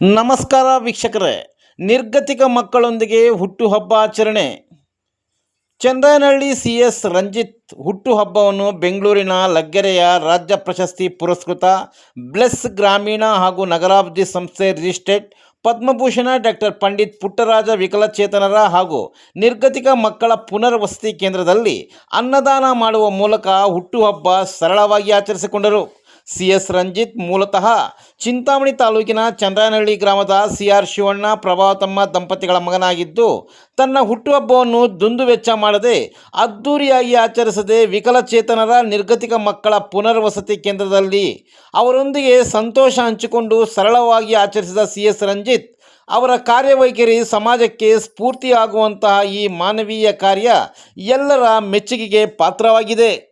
ನಮಸ್ಕಾರ ವೀಕ್ಷಕರೇ, ನಿರ್ಗತಿಕ ಮಕ್ಕಳೊಂದಿಗೆ ಹುಟ್ಟುಹಬ್ಬ ಆಚರಣೆ. ಚಂದ್ರನಹಳ್ಳಿ ಸಿ.ಎಸ್. ರಂಜಿತ್ ಹುಟ್ಟುಹಬ್ಬವನ್ನು ಬೆಂಗಳೂರಿನ ಲಗ್ಗೆರೆಯ ರಾಜ್ಯ ಪ್ರಶಸ್ತಿ ಪುರಸ್ಕೃತ ಬ್ಲೆಸ್ ಗ್ರಾಮೀಣ ಹಾಗೂ ನಗರಾಭಿವೃದ್ಧಿ ಸಂಸ್ಥೆ ರಿಜಿಸ್ಟ್ರೇಡ್ ಪದ್ಮಭೂಷಣ ಡಾಕ್ಟರ್ ಪಂಡಿತ್ ಪುಟ್ಟರಾಜ ವಿಕಲಚೇತನರ ಹಾಗೂ ನಿರ್ಗತಿಕ ಮಕ್ಕಳ ಪುನರ್ವಸತಿ ಕೇಂದ್ರದಲ್ಲಿ ಅನ್ನದಾನ ಮಾಡುವ ಮೂಲಕ ಹುಟ್ಟುಹಬ್ಬ ಸರಳವಾಗಿ ಆಚರಿಸಿಕೊಂಡರು. ಸಿ.ಎಸ್. ರಂಜಿತ್ ಮೂಲತಃ ಚಿಂತಾಮಣಿ ತಾಲೂಕಿನ ಚಂದ್ರನಹಳ್ಳಿ ಗ್ರಾಮದ ಸಿ.ಆರ್. ಶಿವಣ್ಣ ಪ್ರಭಾವತಮ್ಮ ದಂಪತಿಗಳ ಮಗನಾಗಿದ್ದು, ತನ್ನ ಹುಟ್ಟುಹಬ್ಬವನ್ನು ದುಂದುವೆಚ್ಚ ಮಾಡದೆ ಅದ್ದೂರಿಯಾಗಿ ಆಚರಿಸದೆ ವಿಕಲಚೇತನರ ನಿರ್ಗತಿಕ ಮಕ್ಕಳ ಪುನರ್ವಸತಿ ಕೇಂದ್ರದಲ್ಲಿ ಅವರೊಂದಿಗೆ ಸಂತೋಷ ಹಂಚಿಕೊಂಡು ಸರಳವಾಗಿ ಆಚರಿಸಿದ ಸಿ.ಎಸ್. ರಂಜಿತ್ ಅವರ ಕಾರ್ಯವೈಖರಿ ಸಮಾಜಕ್ಕೆ ಸ್ಫೂರ್ತಿಯಾಗುವಂತಹ ಈ ಮಾನವೀಯ ಕಾರ್ಯ ಎಲ್ಲರ ಮೆಚ್ಚುಗೆಗೆ ಪಾತ್ರವಾಗಿದೆ.